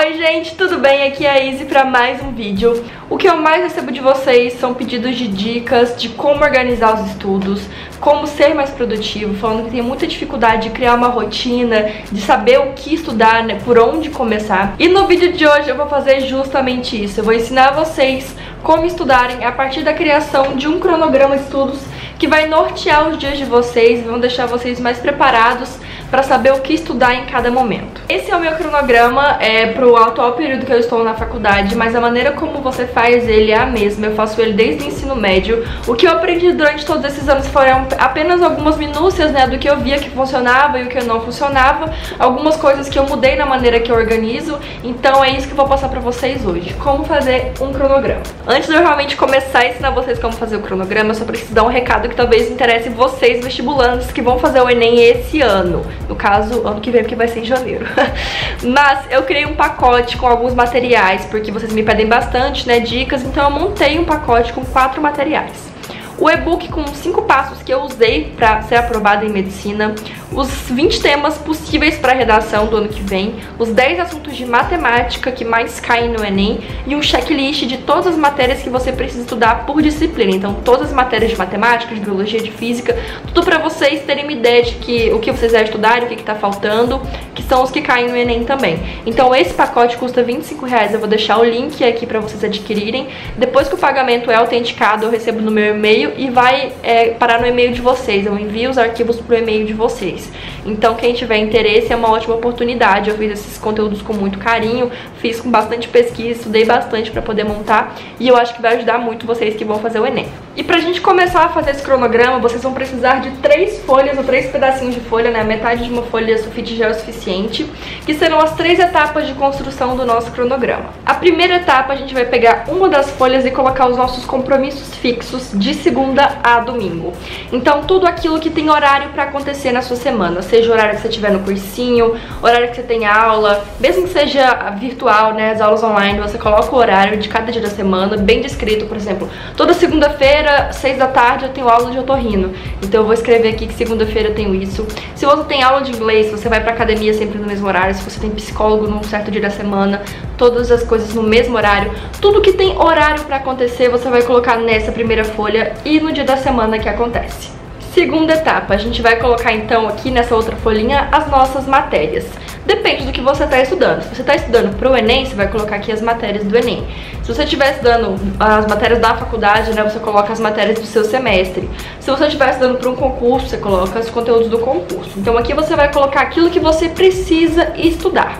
Oi gente, tudo bem? Aqui é a Izzy para mais um vídeo. O que eu mais recebo de vocês são pedidos de dicas de como organizar os estudos, como ser mais produtivo, falando que tem muita dificuldade de criar uma rotina, de saber o que estudar, né, por onde começar. E no vídeo de hoje eu vou fazer justamente isso. Eu vou ensinar vocês como estudarem a partir da criação de um cronograma de estudos que vai nortear os dias de vocês e vão deixar vocês mais preparados para saber o que estudar em cada momento. Esse é o meu cronograma para o atual período que eu estou na faculdade, mas a maneira como você faz ele é a mesma. Eu faço ele desde o ensino médio. O que eu aprendi durante todos esses anos foram apenas algumas minúcias, né, do que eu via que funcionava e o que não funcionava, algumas coisas que eu mudei na maneira que eu organizo. Então é isso que eu vou passar para vocês hoje, como fazer um cronograma. Antes de eu realmente começar a ensinar vocês como fazer o cronograma, eu só preciso dar um recado que talvez interesse vocês vestibulandos que vão fazer o Enem esse ano. No caso, ano que vem, porque vai ser em janeiro. Mas eu criei um pacote com alguns materiais, porque vocês me pedem bastante, né, dicas, então eu montei um pacote com 4 materiais. O e-book com 5 passos que eu usei para ser aprovada em medicina, os 20 temas possíveis para redação do ano que vem, os 10 assuntos de matemática que mais caem no Enem e um checklist de todas as matérias que você precisa estudar por disciplina. Então, todas as matérias de matemática, de biologia, de física, tudo para vocês terem uma ideia de o que vocês devem estudar e o que está faltando, que são os que caem no Enem também. Então, esse pacote custa R$25, eu vou deixar o link aqui para vocês adquirirem. Depois que o pagamento é autenticado, eu recebo no meu e-mail e vai parar no e-mail de vocês. Eu envio os arquivos pro e-mail de vocês. Então quem tiver interesse é uma ótima oportunidade. Eu fiz esses conteúdos com muito carinho, fiz com bastante pesquisa, estudei bastante para poder montar e eu acho que vai ajudar muito vocês que vão fazer o Enem. E pra gente começar a fazer esse cronograma, vocês vão precisar de 3 folhas ou 3 pedacinhos de folha, né? Metade de uma folha sulfite já é o suficiente, que serão as 3 etapas de construção do nosso cronograma. A primeira etapa, a gente vai pegar uma das folhas e colocar os nossos compromissos fixos de segunda a domingo. Então tudo aquilo que tem horário para acontecer na sua semana, seja o horário que você tiver no cursinho, horário que você tem aula, mesmo que seja virtual, né, as aulas online, você coloca o horário de cada dia da semana, bem descrito. Por exemplo, toda segunda-feira, 6 da tarde, eu tenho aula de otorrino, então eu vou escrever aqui que segunda-feira eu tenho isso. Se você tem aula de inglês, você vai pra academia sempre no mesmo horário. Se você tem psicólogo num certo dia da semana, todas as coisas no mesmo horário. Tudo que tem horário para acontecer, você vai colocar nessa primeira folha e no dia da semana que acontece. Segunda etapa, a gente vai colocar então aqui nessa outra folhinha as nossas matérias. Depende do que você está estudando. Se você está estudando para o Enem, você vai colocar aqui as matérias do Enem. Se você estiver estudando as matérias da faculdade, né, você coloca as matérias do seu semestre. Se você estiver estudando para um concurso, você coloca os conteúdos do concurso. Então aqui você vai colocar aquilo que você precisa estudar.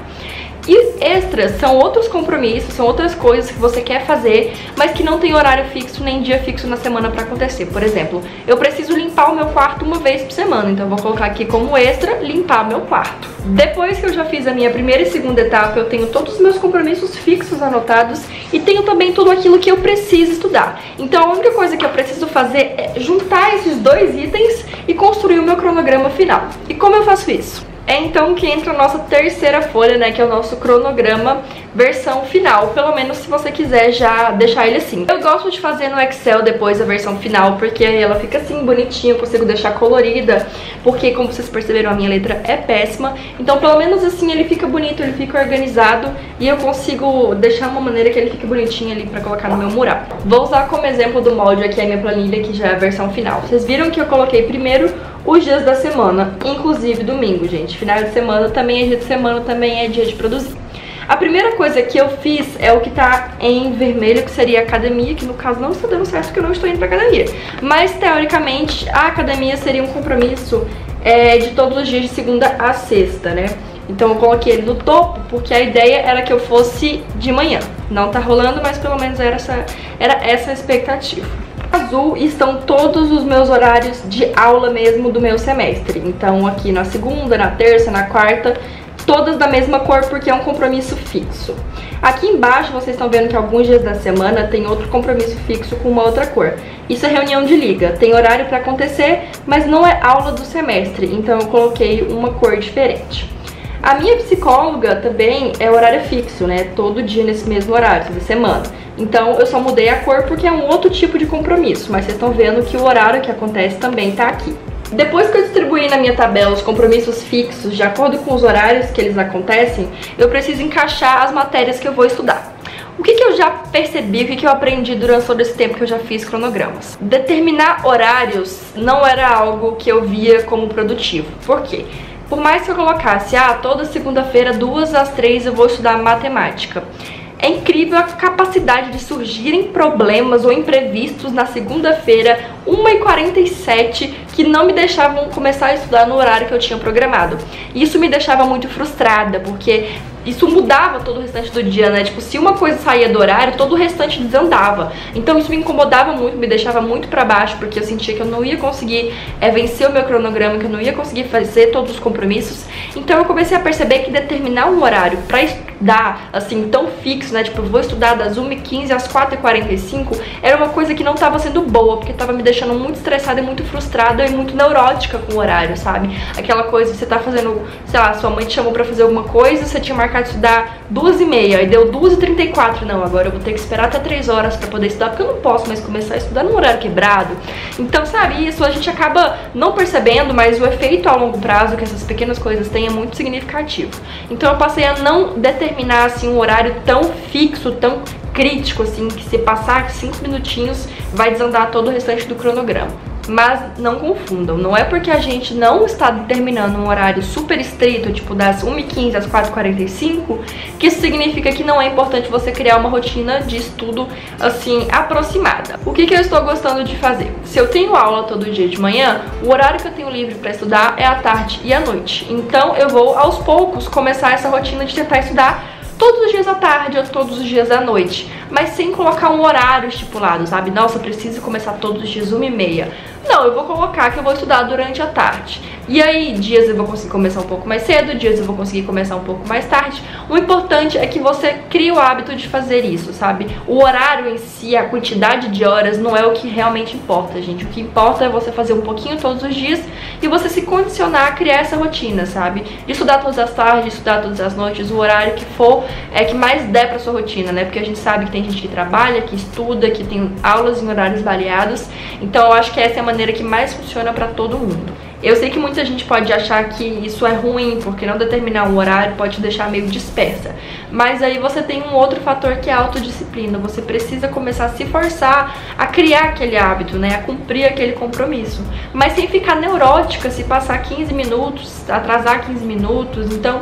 E extras são outros compromissos, são outras coisas que você quer fazer, mas que não tem horário fixo nem dia fixo na semana para acontecer. Por exemplo, eu preciso limpar o meu quarto uma vez por semana, então eu vou colocar aqui como extra, limpar meu quarto. Depois que eu já fiz a minha primeira e segunda etapa, eu tenho todos os meus compromissos fixos anotados e tenho também tudo aquilo que eu preciso estudar. Então a única coisa que eu preciso fazer é juntar esses 2 itens e construir o meu cronograma final. E como eu faço isso? É então que entra a nossa terceira folha, né, que é o nosso cronograma versão final, pelo menos se você quiser já deixar ele assim. Eu gosto de fazer no Excel depois a versão final, porque aí ela fica assim bonitinha, eu consigo deixar colorida, porque como vocês perceberam a minha letra é péssima, então pelo menos assim ele fica bonito, ele fica organizado e eu consigo deixar uma maneira que ele fique bonitinho ali pra colocar no meu mural. Vou usar como exemplo do molde aqui a minha planilha, que já é a versão final. Vocês viram que eu coloquei primeiro os dias da semana, inclusive domingo, gente. Final de semana também é dia de semana, também é dia de produzir. A primeira coisa que eu fiz é o que tá em vermelho, que seria a academia, que no caso não está dando certo porque eu não estou indo pra academia. Mas, teoricamente, a academia seria um compromisso de todos os dias de segunda a sexta, né? Então eu coloquei ele no topo porque a ideia era que eu fosse de manhã. Não tá rolando, mas pelo menos era essa a expectativa. Azul estão todos os meus horários de aula mesmo do meu semestre. Então aqui na segunda, na terça, na quarta, todas da mesma cor porque é um compromisso fixo. Aqui embaixo vocês estão vendo que alguns dias da semana tem outro compromisso fixo com uma outra cor. Isso é reunião de liga, tem horário para acontecer, mas não é aula do semestre, então eu coloquei uma cor diferente. A minha psicóloga também é horário fixo, né? Todo dia nesse mesmo horário, toda semana. Então eu só mudei a cor porque é um outro tipo de compromisso, mas vocês estão vendo que o horário que acontece também tá aqui. Depois que eu distribuí na minha tabela os compromissos fixos de acordo com os horários que eles acontecem, eu preciso encaixar as matérias que eu vou estudar. O que eu já percebi, o que eu aprendi durante todo esse tempo que eu já fiz cronogramas? Determinar horários não era algo que eu via como produtivo. Por quê? Por mais que eu colocasse, toda segunda-feira, 2 às 3 eu vou estudar matemática. É incrível a capacidade de surgirem problemas ou imprevistos na segunda-feira, 1h47, que não me deixavam começar a estudar no horário que eu tinha programado. Isso me deixava muito frustrada, porque isso mudava todo o restante do dia, né? Tipo, se uma coisa saía do horário, todo o restante desandava. Então isso me incomodava muito, me deixava muito pra baixo, porque eu sentia que eu não ia conseguir vencer o meu cronograma, que eu não ia conseguir fazer todos os compromissos. Então eu comecei a perceber que determinar um horário pra estudar, assim, tão fixo, né? Tipo, eu vou estudar das 1h15 às 4h45, era uma coisa que não tava sendo boa, porque tava me deixando muito estressada e muito frustrada e muito neurótica com o horário, sabe? Aquela coisa, você tá fazendo, sei lá, sua mãe te chamou pra fazer alguma coisa, você tinha marcado de estudar 2h30 e deu 2h34, não, agora eu vou ter que esperar até 3 horas pra poder estudar, porque eu não posso mais começar a estudar num horário quebrado. Então, sabe, isso a gente acaba não percebendo, mas o efeito a longo prazo que essas pequenas coisas têm é muito significativo. Então eu passei a não determinar, assim, um horário tão fixo, tão crítico, assim, que se passar 5 minutinhos vai desandar todo o restante do cronograma. Mas não confundam, não é porque a gente não está determinando um horário super estrito, tipo das 1h15 às 4h45, que isso significa que não é importante você criar uma rotina de estudo, assim, aproximada. O que eu estou gostando de fazer? Se eu tenho aula todo dia de manhã, o horário que eu tenho livre para estudar é à tarde e à noite. Então eu vou, aos poucos, começar essa rotina de tentar estudar todos os dias à tarde ou todos os dias à noite, mas sem colocar um horário estipulado, sabe? Nossa, eu preciso começar todos os dias 1h30. Não, eu vou colocar que eu vou estudar durante a tarde. E aí, dias eu vou conseguir começar um pouco mais cedo, dias eu vou conseguir começar um pouco mais tarde. O importante é que você crie o hábito de fazer isso, sabe? O horário em si, a quantidade de horas não é o que realmente importa, gente. O que importa é você fazer um pouquinho todos os dias e você se condicionar a criar essa rotina, sabe? De estudar todas as tardes, estudar todas as noites, o horário que for, que mais der pra sua rotina, né? Porque a gente sabe que tem gente que trabalha, que estuda, que tem aulas em horários variados. Então eu acho que essa é a maneira que mais funciona pra todo mundo. Eu sei que muita gente pode achar que isso é ruim, porque não determinar um horário pode te deixar meio dispersa. Mas aí você tem um outro fator que é a autodisciplina. Você precisa começar a se forçar a criar aquele hábito, né? A cumprir aquele compromisso. Mas sem ficar neurótica, se passar 15 minutos, atrasar 15 minutos. Então,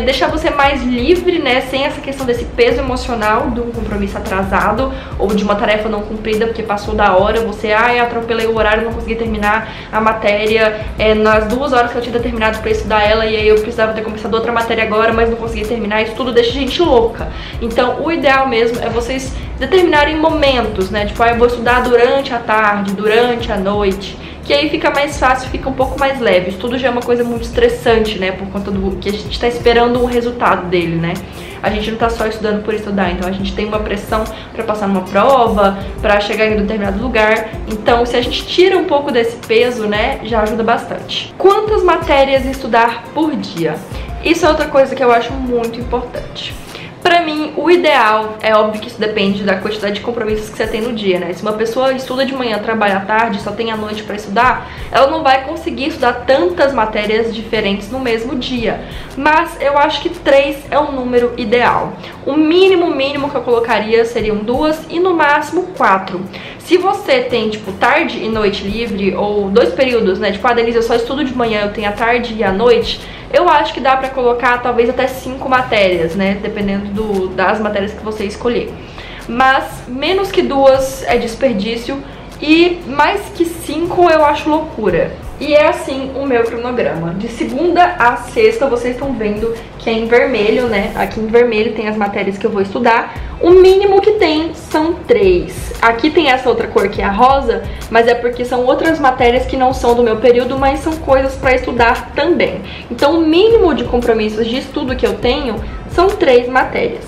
deixar você mais livre, né? Sem essa questão desse peso emocional de um compromisso atrasado ou de uma tarefa não cumprida porque passou da hora. Você, atropelei o horário, não consegui terminar a matéria nas 2 horas que eu tinha determinado pra estudar ela, e aí eu precisava ter começado outra matéria agora, mas não consegui terminar. Isso tudo deixa a gente louca. Então o ideal mesmo é vocês determinarem momentos, né? Tipo, eu vou estudar durante a tarde, durante a noite, que aí fica mais fácil, fica um pouco mais leve. Estudo já é uma coisa muito estressante, né? Por conta do que a gente tá esperando um resultado dele, né? A gente não tá só estudando por estudar, então a gente tem uma pressão pra passar numa prova, pra chegar em um determinado lugar. Então, se a gente tira um pouco desse peso, né, já ajuda bastante. Quantas matérias estudar por dia? Isso é outra coisa que eu acho muito importante. Pra mim, o ideal, é óbvio que isso depende da quantidade de compromissos que você tem no dia, né? Se uma pessoa estuda de manhã, trabalha à tarde, só tem a noite pra estudar, ela não vai conseguir estudar tantas matérias diferentes no mesmo dia. Mas eu acho que 3 é um número ideal. O mínimo que eu colocaria seriam 2 e no máximo 4. Se você tem, tipo, tarde e noite livre, ou 2 períodos, né? Tipo, Denise, eu só estudo de manhã, eu tenho a tarde e a noite, eu acho que dá pra colocar talvez até 5 matérias, né? Dependendo das matérias que você escolher. Mas menos que 2 é desperdício e mais que 5 eu acho loucura. E é assim o meu cronograma. De segunda a sexta, vocês estão vendo que é em vermelho, né? Aqui em vermelho tem as matérias que eu vou estudar. O mínimo que tem são 3. Aqui tem essa outra cor que é a rosa, mas é porque são outras matérias que não são do meu período, mas são coisas para estudar também. Então o mínimo de compromissos de estudo que eu tenho são 3 matérias.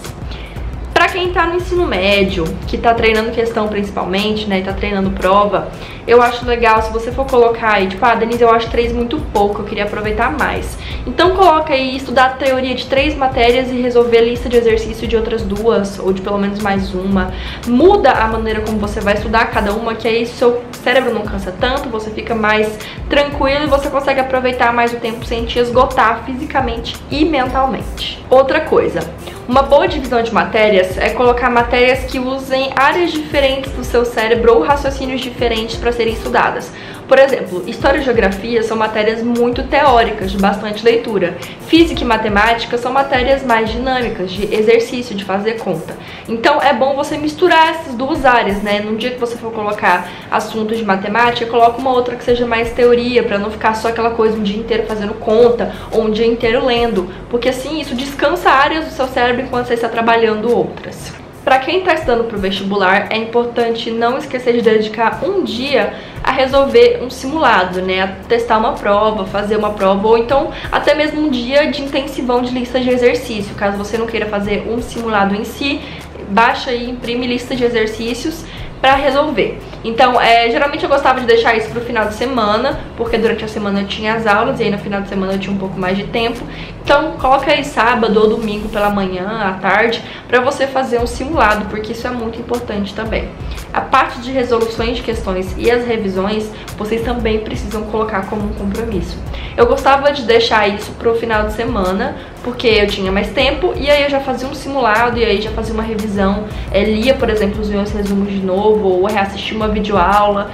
Para quem tá no ensino médio, que tá treinando questão principalmente, né, e tá treinando prova, eu acho legal se você for colocar aí, tipo, Denise, eu acho 3 muito pouco, eu queria aproveitar mais. Então coloca aí, estudar a teoria de 3 matérias e resolver a lista de exercício de outras 2, ou de pelo menos mais uma. Muda a maneira como você vai estudar cada uma, que aí seu cérebro não cansa tanto, você fica mais tranquilo e você consegue aproveitar mais o tempo sem te esgotar fisicamente e mentalmente. Outra coisa, uma boa divisão de matérias é colocar matérias que usem áreas diferentes do seu cérebro ou raciocínios diferentes para serem estudadas. Por exemplo, História e Geografia são matérias muito teóricas, de bastante leitura. Física e Matemática são matérias mais dinâmicas, de exercício, de fazer conta. Então é bom você misturar essas 2 áreas, né? Num dia que você for colocar assuntos de matemática, coloca uma outra que seja mais teoria, para não ficar só aquela coisa um dia inteiro fazendo conta, ou um dia inteiro lendo. Porque assim, isso descansa áreas do seu cérebro enquanto você está trabalhando outras. Para quem está estudando para o vestibular, é importante não esquecer de dedicar um dia a resolver um simulado, né? A testar uma prova, fazer uma prova, ou então até mesmo um dia de intensivão de lista de exercício. Caso você não queira fazer um simulado em si, baixa e imprime lista de exercícios para resolver. Então, geralmente eu gostava de deixar isso pro final de semana, porque durante a semana eu tinha as aulas e aí no final de semana eu tinha um pouco mais de tempo. Então, coloca aí sábado ou domingo pela manhã, à tarde, para você fazer um simulado, porque isso é muito importante também. A parte de resoluções de questões e as revisões, vocês também precisam colocar como um compromisso. Eu gostava de deixar isso pro final de semana, porque eu tinha mais tempo e aí eu já fazia um simulado e aí já fazia uma revisão, lia, por exemplo, os meus resumos de novo, ou reassistir uma videoaula,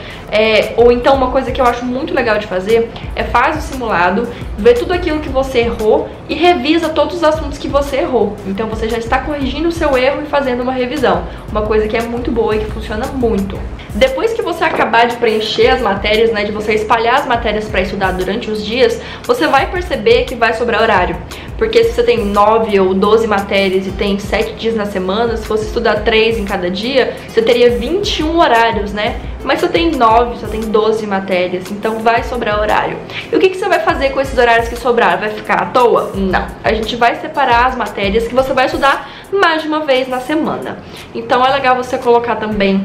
ou então uma coisa que eu acho muito legal de fazer é faz o simulado, vê tudo aquilo que você errou e revisa todos os assuntos que você errou. Então você já está corrigindo o seu erro e fazendo uma revisão, uma coisa que é muito boa e que funciona muito. Depois que você acabar de preencher as matérias, né, de você espalhar as matérias para estudar durante os dias, você vai perceber que vai sobrar horário. Porque se você tem 9 ou 12 matérias e tem 7 dias na semana, se você estudar 3 em cada dia, você teria 21 horários, né? Mas só tem 9, só tem 12 matérias, então vai sobrar horário. E o que você vai fazer com esses horários que sobraram? Vai ficar à toa? Não. A gente vai separar as matérias que você vai estudar mais de uma vez na semana. Então é legal você colocar também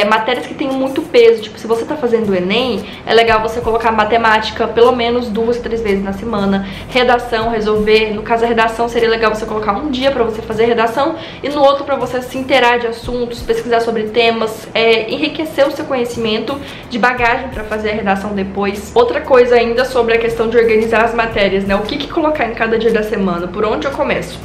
matérias que tenham muito peso. Tipo, se você tá fazendo o Enem, é legal você colocar matemática pelo menos 2, 3 vezes na semana. Redação, resolver. No caso, a redação seria legal você colocar um dia pra você fazer redação e no outro pra você se inteirar de assuntos, pesquisar sobre temas, enriquecer o seu conhecimento de bagagem pra fazer a redação depois. Outra coisa ainda sobre a questão de organizar as matérias, né? O que colocar em cada dia da semana, por onde eu começo?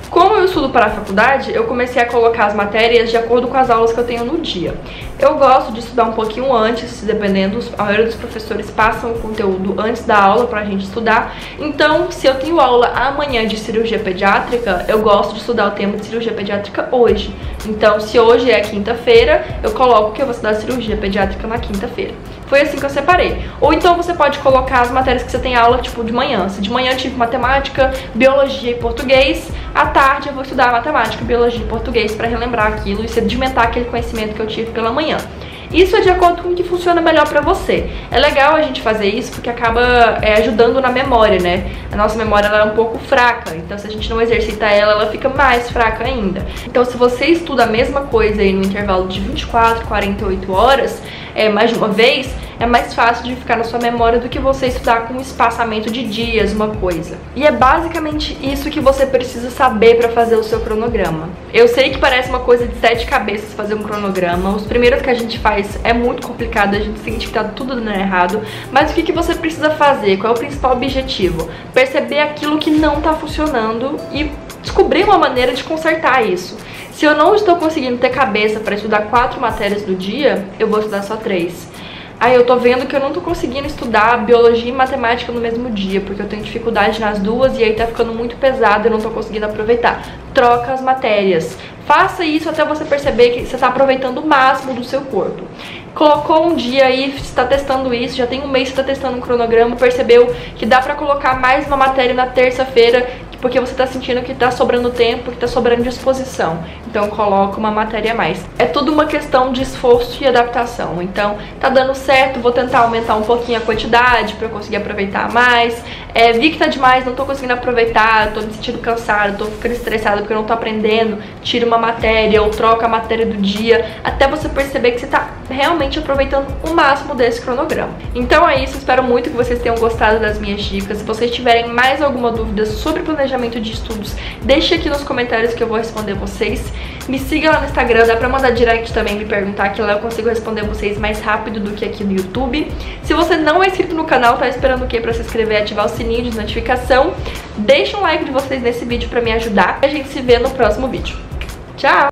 Como eu estudo para a faculdade, eu comecei a colocar as matérias de acordo com as aulas que eu tenho no dia. Eu gosto de estudar um pouquinho antes, dependendo, a maioria dos professores passam o conteúdo antes da aula pra gente estudar. Então, se eu tenho aula amanhã de cirurgia pediátrica, eu gosto de estudar o tema de cirurgia pediátrica hoje. Então, se hoje é quinta-feira, eu coloco que eu vou estudar cirurgia pediátrica na quinta-feira. Foi assim que eu separei. Ou então você pode colocar as matérias que você tem aula, tipo, de manhã. Se de manhã eu tive matemática, biologia e português, à tarde eu vou estudar matemática, biologia e português pra relembrar aquilo e sedimentar aquele conhecimento que eu tive pela manhã. Isso é de acordo com o que funciona melhor pra você. É legal a gente fazer isso porque acaba ajudando na memória, né? A nossa memória ela é um pouco fraca, então se a gente não exercita ela, ela fica mais fraca ainda. Então se você estuda a mesma coisa aí no intervalo de 24, 48 horas, mais de uma vez, é mais fácil de ficar na sua memória do que você estudar com um espaçamento de dias, uma coisa. E é basicamente isso que você precisa saber pra fazer o seu cronograma. Eu sei que parece uma coisa de 7 cabeças fazer um cronograma. Os primeiros que a gente faz é muito complicado, a gente sente que tá tudo dando errado. Mas o que você precisa fazer? Qual é o principal objetivo? Perceber aquilo que não tá funcionando e descobrir uma maneira de consertar isso. Se eu não estou conseguindo ter cabeça para estudar 4 matérias do dia, eu vou estudar só 3. Aí eu tô vendo que eu não tô conseguindo estudar biologia e matemática no mesmo dia, porque eu tenho dificuldade nas duas e aí tá ficando muito pesado e eu não tô conseguindo aproveitar. Troca as matérias. Faça isso até você perceber que você tá aproveitando o máximo do seu corpo. Colocou um dia aí, está testando isso, já tem um mês que está testando um cronograma, percebeu que dá pra colocar mais uma matéria na terça-feira, porque você tá sentindo que tá sobrando tempo, que tá sobrando disposição. Então coloca uma matéria a mais. É tudo uma questão de esforço e adaptação. Então tá dando certo, vou tentar aumentar um pouquinho a quantidade pra eu conseguir aproveitar mais. Vi que tá demais, não tô conseguindo aproveitar, tô me sentindo cansada, tô ficando estressada porque eu não tô aprendendo. Tira uma matéria ou troca a matéria do dia, até você perceber que você tá realmente aproveitando o máximo desse cronograma. Então é isso, espero muito que vocês tenham gostado das minhas dicas. Se vocês tiverem mais alguma dúvida sobre planejamento de estudos, deixe aqui nos comentários que eu vou responder vocês. Me siga lá no Instagram, dá pra mandar direct também, me perguntar, que lá eu consigo responder vocês mais rápido do que aqui no YouTube. Se você não é inscrito no canal, tá esperando o quê pra se inscrever e ativar o sininho de notificação? Deixa um like de vocês nesse vídeo pra me ajudar. A gente se vê no próximo vídeo. Tchau!